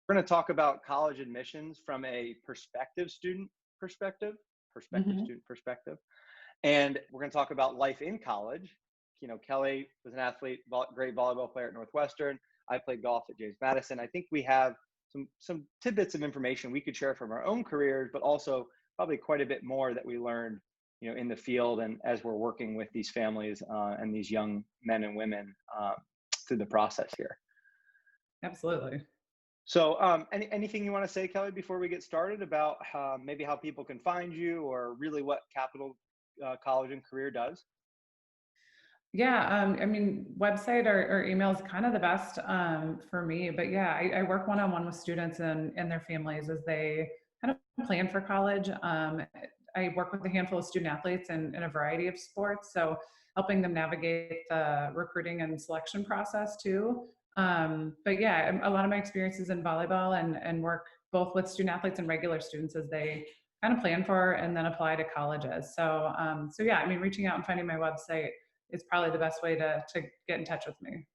We're going to talk about college admissions from a prospective student perspective, prospective Mhm. student perspective. And we're going to talk about life in college. Kelli was an athlete, great volleyball player at Northwestern. I played golf at James Madison. I think we have some tidbits of information we could share from our own careers, but also probably quite a bit more that we learned, in the field and as we're working with these families and these young men and women through the process here. Absolutely. So, anything you want to say, Kelli, before we get started about maybe how people can find you or really what Capital College and Career does? Yeah, I mean, website or email is kind of the best for me. But yeah, I work one-on-one with students and their families as they kind of plan for college. I work with a handful of student athletes in a variety of sports, so helping them navigate the recruiting and selection process too. But yeah, a lot of my experiences in volleyball and work both with student athletes and regular students as they kind of plan for and then apply to colleges. So yeah, I mean, reaching out and finding my website is probably the best way to get in touch with me.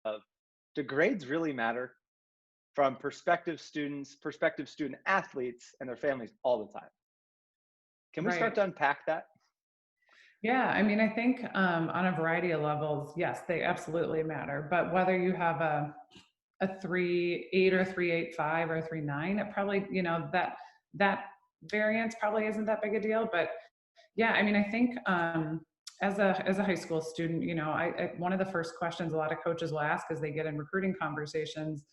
Of Do grades really matter from prospective student athletes and their families all the time? Can we start Right. to unpack that? Yeah. I mean, I think on a variety of levels, yes, they absolutely matter. But whether you have a 3.8 or 3.85 or 3.9, it probably, that variance probably isn't that big a deal. But yeah, I mean, I think as a high school student, one of the first questions a lot of coaches will ask as they get in recruiting conversations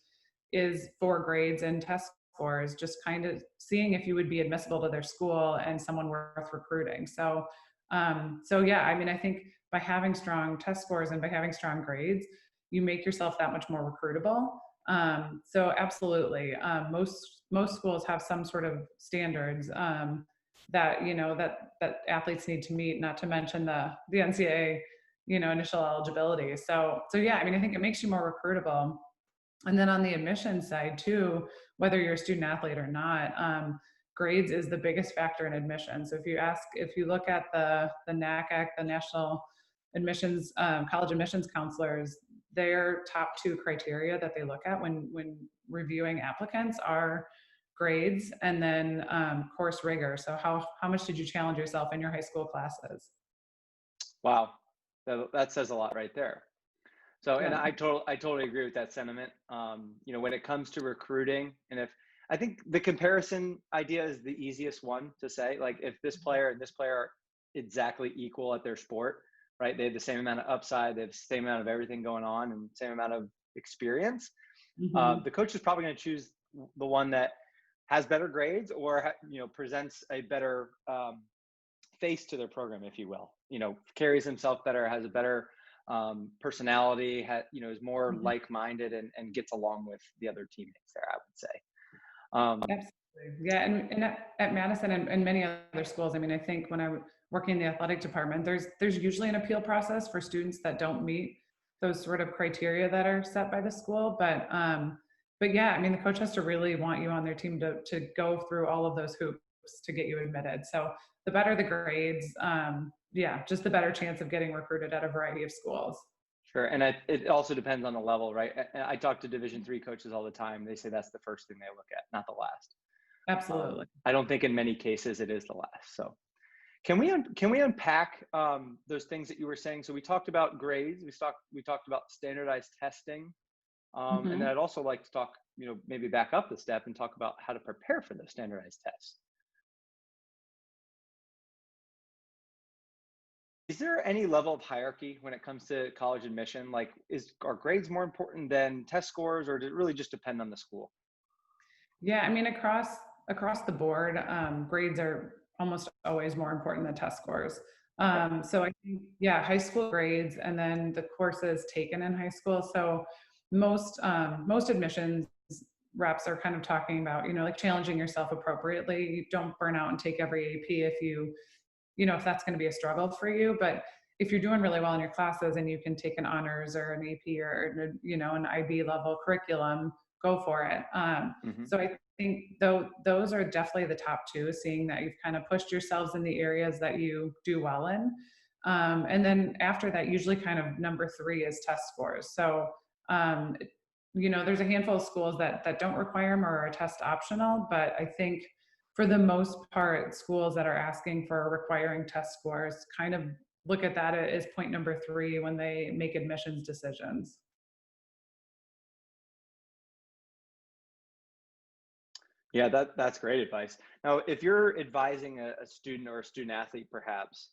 is for grades and test scores, just kind of seeing if you would be admissible to their school and someone worth recruiting. So yeah, I mean, I think by having strong test scores and by having strong grades, you make yourself that much more recruitable. So absolutely, most schools have some sort of standards that that athletes need to meet. Not to mention the NCAA, initial eligibility. So yeah, I mean, I think it makes you more recruitable. And then on the admissions side too, whether you're a student athlete or not, grades is the biggest factor in admission. So if you look at the NACAC, the National Admissions College Admissions Counselors, their top two criteria that they look at when reviewing applicants are grades and then course rigor. So how much did you challenge yourself in your high school classes? Wow, that says a lot right there. So, and Yeah. I totally agree with that sentiment. When it comes to recruiting, and if I think the comparison idea is the easiest one to say, like if this player and this player are exactly equal at their sport, right? They have the same amount of upside, they have the same amount of everything going on, and same amount of experience. Hmm. The coach is probably going to choose the one that has better grades or presents a better face to their program, if you will. Carries himself better, has a better personality, is more Hmm. like-minded and gets along with the other teammates there, I would say. Um, Absolutely. Yeah. And at Madison and many other schools, I mean, I think when I'm working in the athletic department, there's usually an appeal process for students that don't meet those sort of criteria that are set by the school. But yeah, I mean, the coach has to really want you on their team to go through all of those hoops to get you admitted. So the better the grades, yeah, just the better chance of getting recruited at a variety of schools. sure, and it also depends on the level, right? I talk to Division III coaches all the time. They say that's the first thing they look at, not the last. Absolutely. I don't think in many cases it is the last. So can we unpack those things that you were saying? So we talked about grades. We talked about standardized testing, and then Hmm. I'd also like to talk, maybe back up the step and talk about how to prepare for those standardized tests. Is there any level of hierarchy when it comes to college admission? Like, are grades more important than test scores, or does it really just depend on the school? Yeah, I mean, across the board, grades are almost always more important than test scores. Okay. So I think, yeah, high school grades and then the courses taken in high school. So most admissions reps are kind of talking about, like challenging yourself appropriately. You don't burn out and take every AP if that's going to be a struggle for you. But if you're doing really well in your classes and you can take an honors or an AP or an IB level curriculum, go for it. Hmm. So I think though those are definitely the top two, seeing that you've kind of pushed yourselves in the areas that you do well in. And then after that, usually kind of number three is test scores. So, um, there's a handful of schools that don't require them or are test optional, but I think for the most part, schools that are asking for requiring test scores kind of look at that as point number three when they make admissions decisions. Yeah, that's great advice. Now, if you're advising a student or a student athlete, perhaps,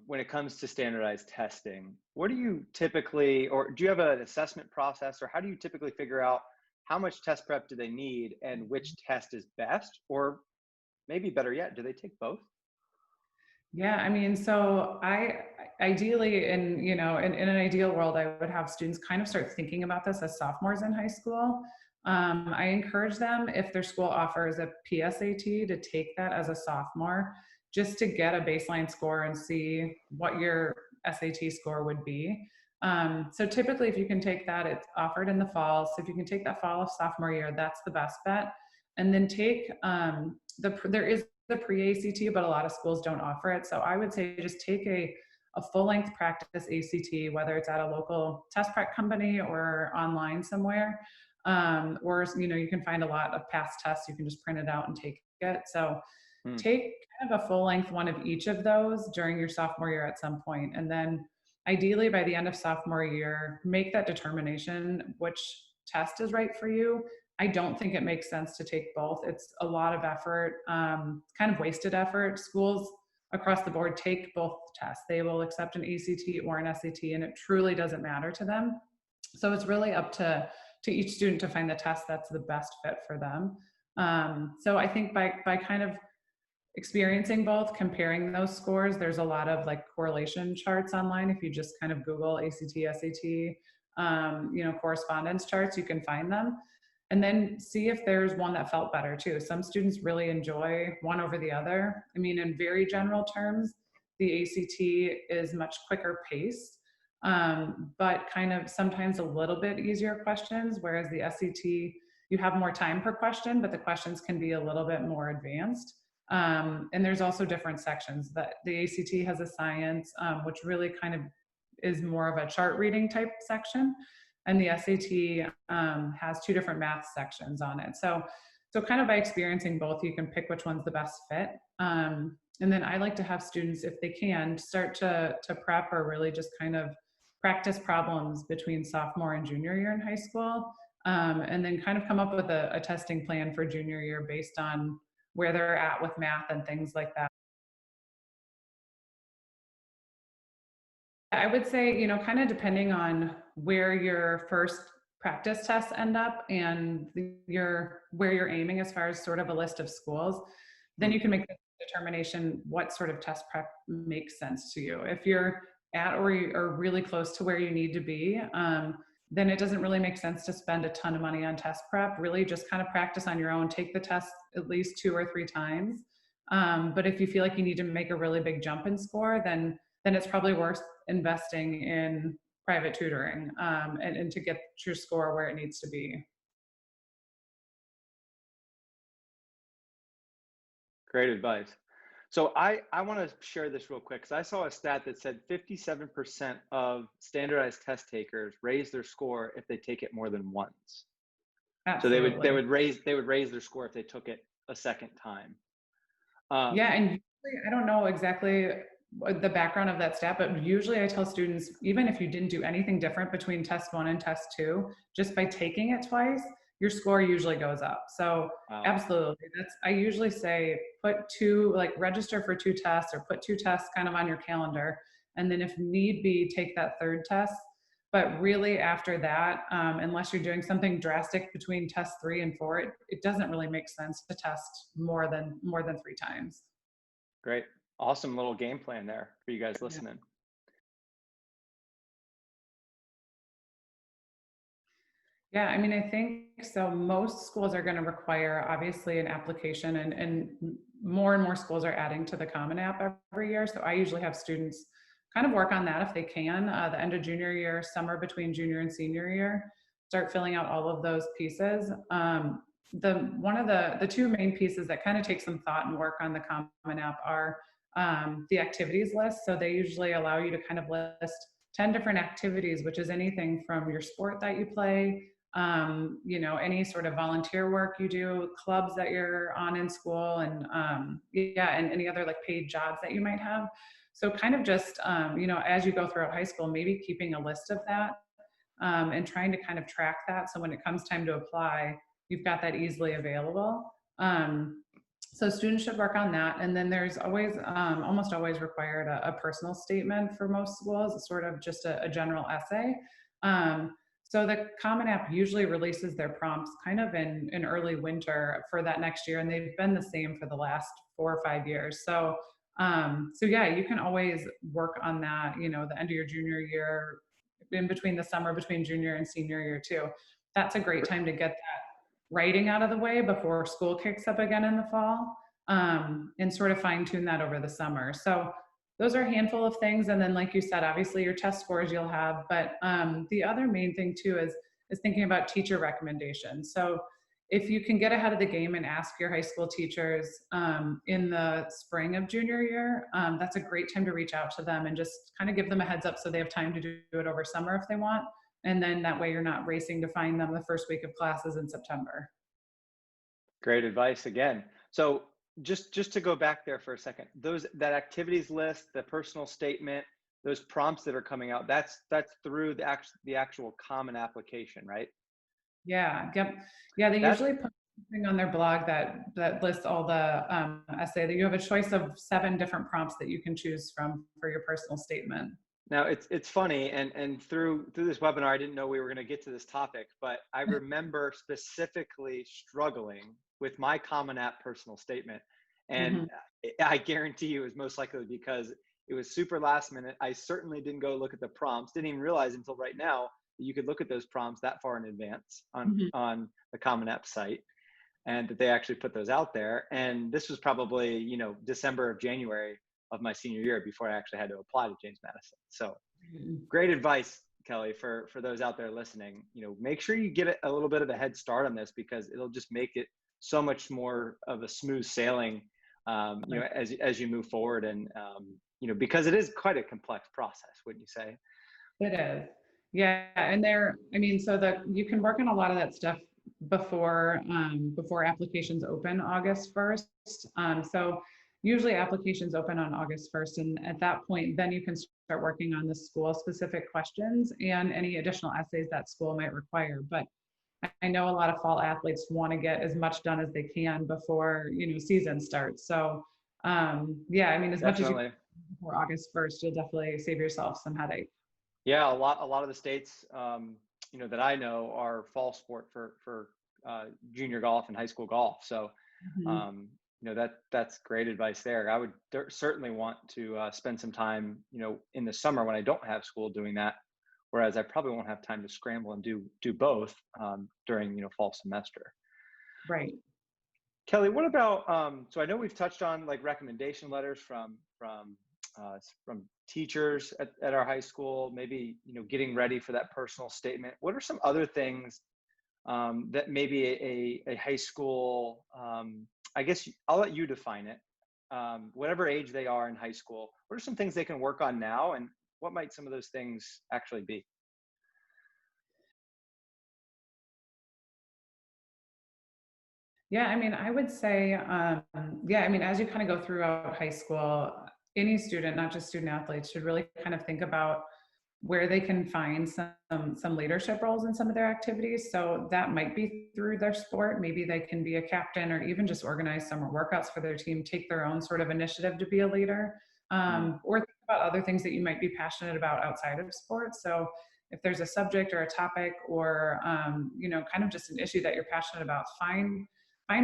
when it comes to standardized testing, what do you typically, or do you have an assessment process, or how do you typically figure out how much test prep do they need and which test is best? Or maybe better yet, do they take both? Yeah, I mean, so I ideally in an ideal world, I would have students kind of start thinking about this as sophomores in high school. I encourage them if their school offers a PSAT to take that as a sophomore, just to get a baseline score and see what your SAT score would be. So typically, if you can take that, it's offered in the fall. So if you can take that fall of sophomore year, that's the best bet. And then take there is the pre-ACT, but a lot of schools don't offer it. So I would say just take a full-length practice ACT, whether it's at a local test prep company or online somewhere. Or you can find a lot of past tests. You can just print it out and take it. So Hmm. take kind of a full-length one of each of those during your sophomore year at some point, and then ideally by the end of sophomore year, make that determination which test is right for you. I don't think it makes sense to take both. It's a lot of effort, kind of wasted effort. Schools across the board take both tests. They will accept an ACT or an SAT, and it truly doesn't matter to them. So it's really up to each student to find the test that's the best fit for them. So I think by kind of experiencing both, comparing those scores, there's a lot of like correlation charts online. If you just kind of Google ACT, SAT, correspondence charts, you can find them. And then see if there's one that felt better too. Some students really enjoy one over the other. I mean, in very general terms, the ACT is much quicker paced, but kind of sometimes a little bit easier questions, whereas the SAT, you have more time per question, but the questions can be a little bit more advanced. And there's also different sections. That the ACT has a science, which really kind of is more of a chart reading type section, and the SAT has two different math sections on it. So kind of by experiencing both, you can pick which one's the best fit. And then I like to have students, if they can, start to prep or really just kind of practice problems between sophomore and junior year in high school, and then kind of come up with a testing plan for junior year based on where they're at with math and things like that. I would say, kind of depending on where your first practice tests end up and where you're aiming as far as sort of a list of schools, then Hmm. you can make the determination what sort of test prep makes sense to you. If you're at or you are really close to where you need to be, then it doesn't really make sense to spend a ton of money on test prep. Really just kind of practice on your own, take the test at least 2 or 3 times. But if you feel like you need to make a really big jump in score, then it's probably worth investing in private tutoring, and to get your score where it needs to be. Great advice. So I want to share this real quick because I saw a stat that said 57% of standardized test takers raise their score if they take it more than once. So Absolutely. they would raise their score if they took it a second time. Yeah, Um, and usually, I don't know exactly what the background of that stat, but usually I tell students, even if you didn't do anything different between test one and test two, just by taking it twice, your score usually goes up. So wow. absolutely, I usually say register for 2 tests or put 2 tests kind of on your calendar. And then if need be, take that third test. But really after that, unless you're doing something drastic between test 3 and 4, it doesn't really make sense to test more than 3 times. Great. Awesome little game plan there for you guys Yeah. listening. Yeah, I mean, I think so. Most schools are going to require obviously an application, and more and more schools are adding to the Common App every year. So I usually have students kind of work on that if they can, the end of junior year, summer between junior and senior year, start filling out all of those pieces. The one of the two main pieces that kind of take some thought and work on the Common App are the activities list. So they usually allow you to kind of list 10 different activities, which is anything from your sport that you play, any sort of volunteer work you do, clubs that you're on in school, and and any other like paid jobs that you might have. So kind of just, as you go throughout high school, maybe keeping a list of that, and trying to kind of track that. So when it comes time to apply, you've got that easily available. So students should work on that. And then there's always, almost always required a personal statement for most schools. It's sort of just a general essay. So the Common App usually releases their prompts kind of in early winter for that next year, and they've been the same for the last 4 or 5 years. So yeah, you can always work on that, the end of your junior year, in between the summer, between junior and senior year too. That's a great time to get that writing out of the way before school kicks up again in the fall, and sort of fine tune that over the summer. So those are a handful of things. And then, like you said, obviously your test scores you'll have, but the other main thing too is thinking about teacher recommendations. So if you can get ahead of the game and ask your high school teachers in the spring of junior year, that's a great time to reach out to them and just kind of give them a heads up so they have time to do it over summer if they want. And then that way you're not racing to find them the first week of classes in September. Great advice again. So just to go back there for a second, that activities list, the personal statement, those prompts that are coming out, that's through the actual Common application, right? Yeah, yep. Yeah, they That usually put something on their blog that lists all the essay. That you have a choice of 7 different prompts that you can choose from for your personal statement. Now it's funny, and through this webinar, I didn't know we were going to get to this topic, but I remember specifically struggling with my Common App personal statement, and Mhm. I guarantee you it was most likely because it was super last minute. I certainly didn't go look at the prompts. Didn't even realize until right now that you could look at those prompts that far in advance Mhm. on the Common App site, and that they actually put those out there. And this was probably December of January of my senior year before I actually had to apply to James Madison. So Mhm. great advice, Kelly, for those out there listening. Make sure you get a little bit of a head start on this because it'll just make it so much more of a smooth sailing, Right. as you move forward, and because it is quite a complex process, wouldn't you say? It is. Yeah, and I mean, so that you can work on a lot of that stuff before applications open August 1st. So usually applications open on August 1st, and at that point, then you can start working on the school specific questions and any additional essays that school might require. But I know a lot of fall athletes want to get as much done as they can before season starts. So yeah, I mean, as much as you can Definitely. before August 1st, you'll definitely save yourself some headache. Yeah, a lot of the states, that I know are fall sport for junior golf and high school golf. So, Mhm. um, that's great advice there. I would certainly want to spend some time, in the summer when I don't have school doing that. Whereas I probably won't have time to scramble and do both during fall semester. Right. Kelly, what about so I know we've touched on like recommendation letters from teachers at our high school, maybe getting ready for that personal statement. What are some other things that maybe a high school, I guess I'll let you define it, whatever age they are in high school, what are some things they can work on now, and what might some of those things actually be? Yeah, I mean, I would say, yeah, I mean, as you kind of go throughout high school, any student, not just student athletes, should really kind of think about where they can find some leadership roles in some of their activities. So that might be through their sport. Maybe they can be a captain or even just organize summer workouts for their team, take their own sort of initiative to be a leader, Mm, or think about other things that you might be passionate about outside of sports. So if there's a subject or a topic or kind of just an issue that you're passionate about, find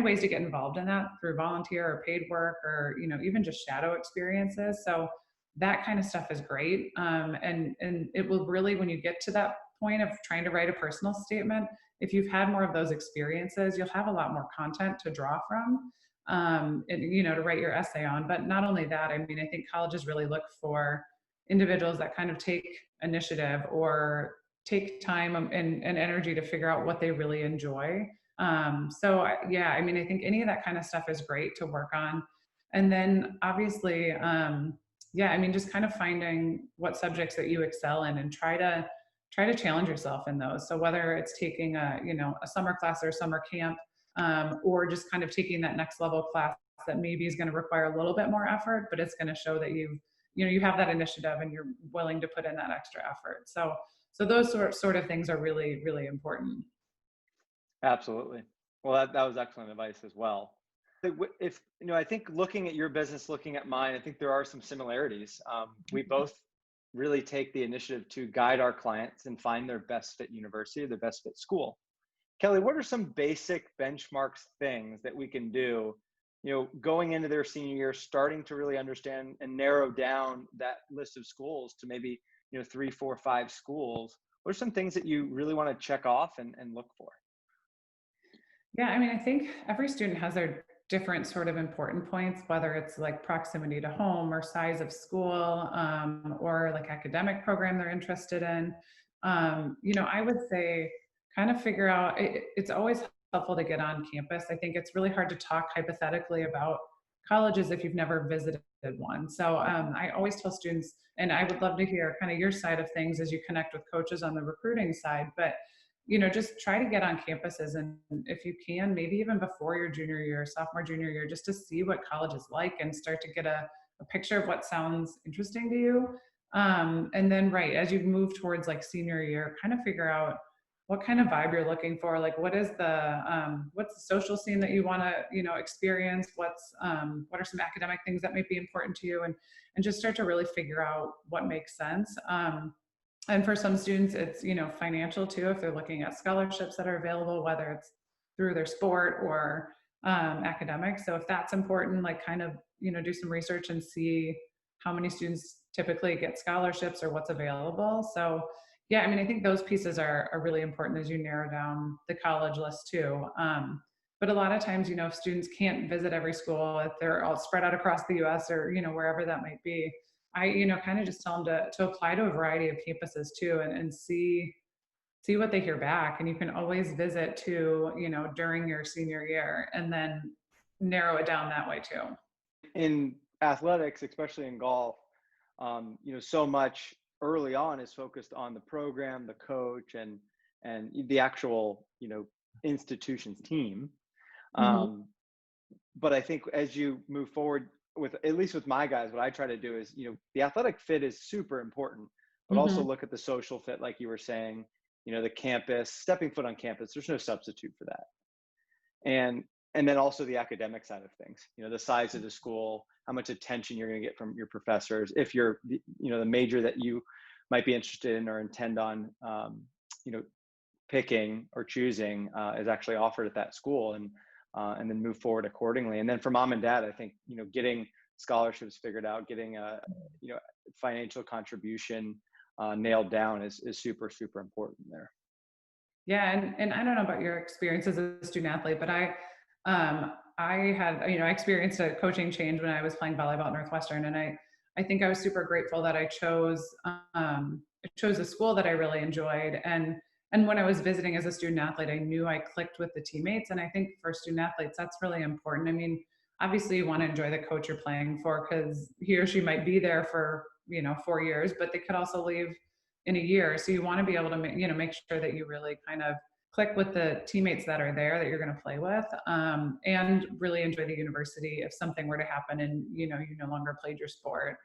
ways to get involved in that through volunteer or paid work or even just shadow experiences. So that kind of stuff is great, and it will really, when you get to that point of trying to write a personal statement, if you've had more of those experiences, you'll have a lot more content to draw from, and to write your essay on. But not only that, I mean, I think colleges really look for individuals that kind of take initiative or take time and energy to figure out what they really enjoy. So yeah, I mean, I think any of that kind of stuff is great to work on. And then obviously, yeah, I mean, just kind of finding what subjects that you excel in and try to challenge yourself in those. So whether it's taking a, a summer class or a summer camp, or just kind of taking that next level class that maybe is going to require a little bit more effort, but it's going to show that you have that initiative and you're willing to put in that extra effort. So those sort of things are really, really important. Absolutely. Well, that was excellent advice as well. If I think looking at your business, looking at mine, I think there are some similarities. We both really take the initiative to guide our clients and find their best fit university, their best fit school. Kelli, what are some basic benchmarks things that we can do, going into their senior year, starting to really understand and narrow down that list of schools to maybe, 3, 4, 5 schools? What are some things that you really want to check off and look for? Yeah, I mean, I think every student has their different sort of important points, whether it's like proximity to home or size of school, or like academic program they're interested in. I would say kind of figure out, it's always helpful to get on campus. I think it's really hard to talk hypothetically about colleges if you've never visited one. So I always tell students, and I would love to hear kind of your side of things as you connect with coaches on the recruiting side, but just try to get on campuses, and if you can, maybe even before your junior year, sophomore, junior year, just to see what college is like and start to get a picture of what sounds interesting to you. And then, right, as you move towards like senior year, kind of figure out what kind of vibe you're looking for. Like, what's the social scene that you want to, experience? What are some academic things that might be important to you? And just start to really figure out what makes sense. And for some students, it's, financial too, if they're looking at scholarships that are available, whether it's through their sport or academics. So if that's important, like kind of, do some research and see how many students typically get scholarships or what's available. So yeah, I mean, I think those pieces are really important as you narrow down the college list too. But a lot of times, if students can't visit every school, if they're all spread out across the US or, wherever that might be, I, kind of just tell them to apply to a variety of campuses too, and see what they hear back. And you can always visit too, during your senior year, and then narrow it down that way too. In athletics, especially in golf, so much early on is focused on the program, the coach, and the actual, institution's team. Mm-hmm. But I think as you move forward with, at least with my guys, what I try to do is, the athletic fit is super important, but also Mm-hmm. look at the social fit, like you were saying, the campus, stepping foot on campus, there's no substitute for that. And then also the academic side of things, the size of the school, how much attention you're going to get from your professors, if you're, the major that you might be interested in or intend on, picking or choosing is actually offered at that school, and then move forward accordingly. And then for mom and dad, I think, getting scholarships figured out, getting a, financial contribution nailed down is super, super important there. Yeah, and I don't know about your experience as a student athlete, but I had, I experienced a coaching change when I was playing volleyball at Northwestern, and I think I was super grateful that I chose a school that I really enjoyed. And when I was visiting as a student athlete, I knew I clicked with the teammates. And I think for student athletes, that's really important. I mean, obviously you want to enjoy the coach you're playing for, because he or she might be there for, 4 years, but they could also leave in a year. So you want to be able to make sure that you really kind of click with the teammates that are there that you're going to play with, and really enjoy the university if something were to happen and you no longer played your sport,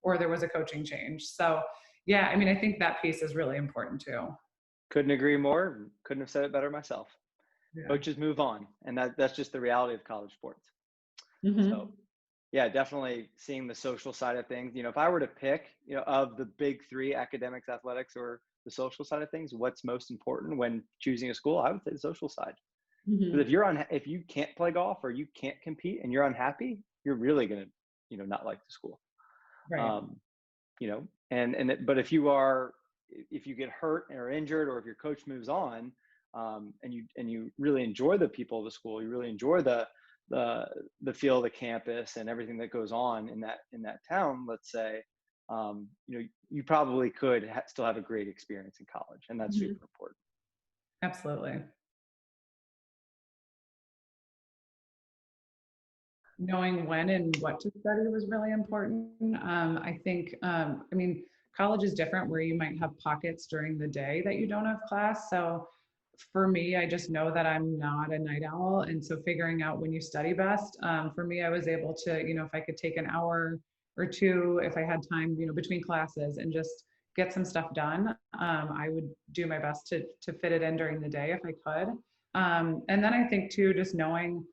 or there was a coaching change. So yeah, I mean, I think that piece is really important too. Couldn't agree more. Couldn't have said it better myself. Yeah. Coaches move on, and that's just the reality of college sports. So Mm-hmm. yeah, definitely seeing the social side of things. If I were to pick, of the big three, academics, athletics, or the social side of things, what's most important when choosing a school, I would say the social side. Because Mm-hmm. if you can't play golf or you can't compete and you're unhappy, you're really gonna, not like the school. Right. Um, but if you get hurt or injured, or if your coach moves on, and you really enjoy the people of the school, you really enjoy the feel of the campus and everything that goes on in that town, let's say, you probably could still have a great experience in college, and that's Mm-hmm. super important. Absolutely. knowing when and what to study was really important. I think, I mean, college is different where you might have pockets during the day that you don't have class. So for me, I just know that I'm not a night owl. And so figuring out when you study best, for me, I was able to, if I could take an hour or two, if I had time, between classes and just get some stuff done, I would do my best to fit it in during the day if I could. And then I think too, just knowing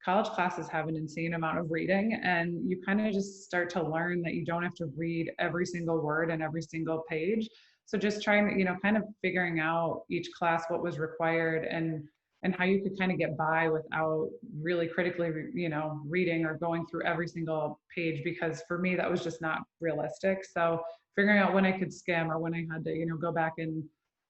college classes have an insane amount of reading, and you kind of just start to learn that you don't have to read every single word and every single page. So just trying to, kind of figuring out each class what was required and how you could kind of get by without really critically, reading or going through every single page, because for me that was just not realistic. So figuring out when I could skim or when I had to, go back and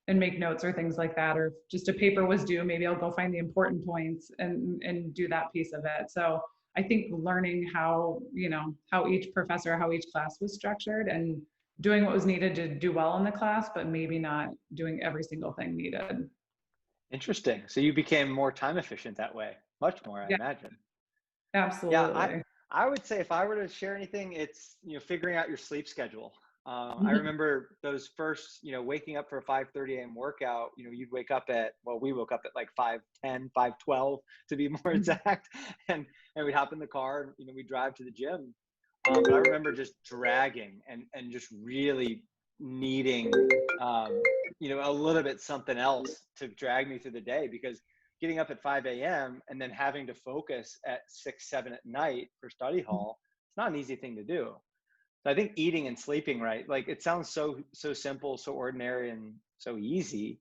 make notes or things like that, or if just a paper was due, maybe I'll go find the important points and do that piece of it. So I think learning how, how each professor, how each class was structured and doing what was needed to do well in the class, but maybe not doing every single thing needed. Interesting. So you became more time efficient that way, much more, I Yeah, imagine. Yeah, absolutely. I would say if I were to share anything, it's figuring out your sleep schedule. I Mhm. remember those first, waking up for a 5:30 a.m. workout. You'd wake up at, well, we woke up at like 5:10, 5:12 to be more Mhm. exact, and we'd hop in the car and we'd drive to the gym. But I remember just dragging and just really needing, a little bit something else to drag me through the day, because getting up at 5 a.m. and then having to focus at 6, 7 at night for study hall, it's not an easy thing to do. So I think eating and sleeping right, like it sounds so simple, so ordinary, and so easy,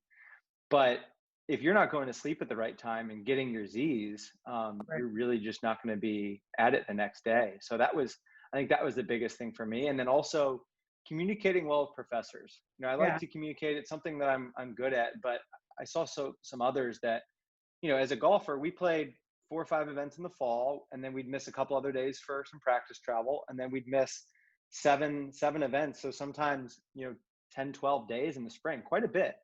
but if you're not going to sleep at the right time and getting your Z's, Right. you're really just not going to be at it the next day. So I think that was the biggest thing for me. And then also communicating well with professors. I like Yeah. to communicate. It's something that I'm good at, but I saw some others that, as a golfer, we played 4 or 5 events in the fall, and then we'd miss a couple other days for some practice travel, and then we'd miss seven events. So sometimes, 10, 12 days in the spring, quite a bit.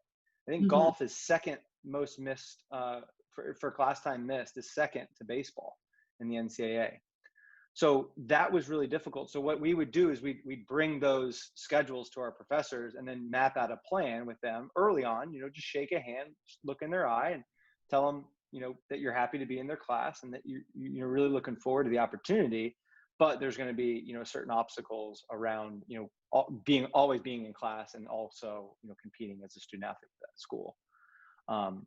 I think Mhm. golf is second most missed, for class time missed, is second to baseball in the NCAA. So that was really difficult. So what we would do is we'd bring those schedules to our professors and then map out a plan with them early on. Just shake a hand, just look in their eye, and tell them, that you're happy to be in their class and that you're really looking forward to the opportunity. But there's going to be, certain obstacles around, always being in class, and also, competing as a student athlete at that school. Um,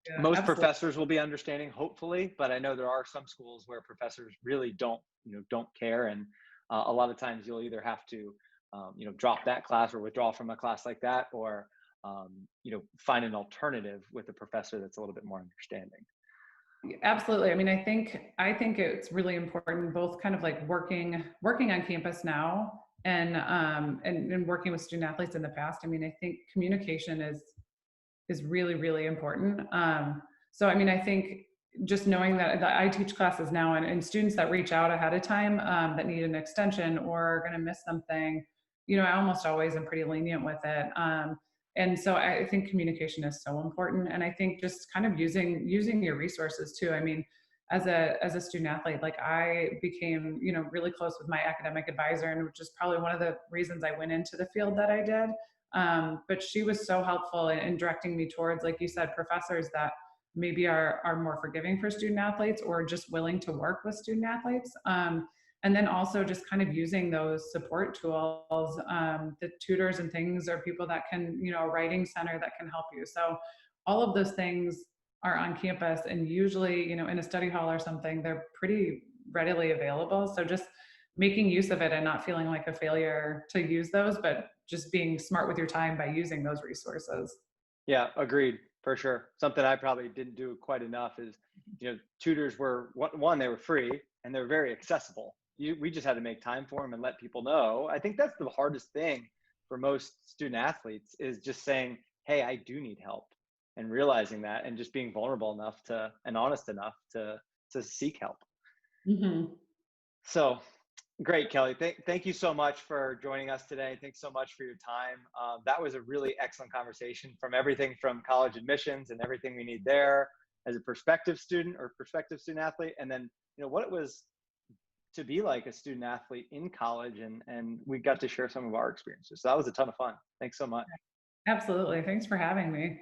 Yeah, Most absolutely. professors will be understanding, hopefully, but I know there are some schools where professors really don't care, and a lot of times you'll either have to, drop that class or withdraw from a class like that, or find an alternative with a professor that's a little bit more understanding. Absolutely. I mean, I think it's really important, both kind of like working on campus now and working with student athletes in the past. I mean, I think communication is really, really important. So I mean, I think just knowing that I teach classes now, and students that reach out ahead of time, that need an extension or are going to miss something, I almost always am pretty lenient with it. And so I think communication is so important. And I think just kind of using your resources too. I mean, as a student athlete, like I became, really close with my academic advisor, and which is probably one of the reasons I went into the field that I did. But she was so helpful in directing me towards, like you said, professors that maybe are more forgiving for student athletes or just willing to work with student athletes. And then also just kind of using those support tools, the tutors and things, or people that can, a writing center that can help you. So all of those things are on campus, and usually, in a study hall or something, they're pretty readily available. So just making use of it and not feeling like a failure to use those, but just being smart with your time by using those resources. Yeah, agreed, for sure. Something I probably didn't do quite enough is, tutors were one, they were free and they're very accessible. We just had to make time for them and let people know. I think that's the hardest thing for most student athletes, is just saying, "Hey, I do need help," and realizing that, and just being vulnerable enough to, and honest enough to seek help. Hmm. So great, Kelly. Thank you so much for joining us today. Thanks so much for your time. That was a really excellent conversation, from everything from college admissions and everything we need there as a prospective student or prospective student athlete, and then what it was to be like a student athlete in college, and we got to share some of our experiences. So that was a ton of fun. Thanks so much. Absolutely. Thanks for having me.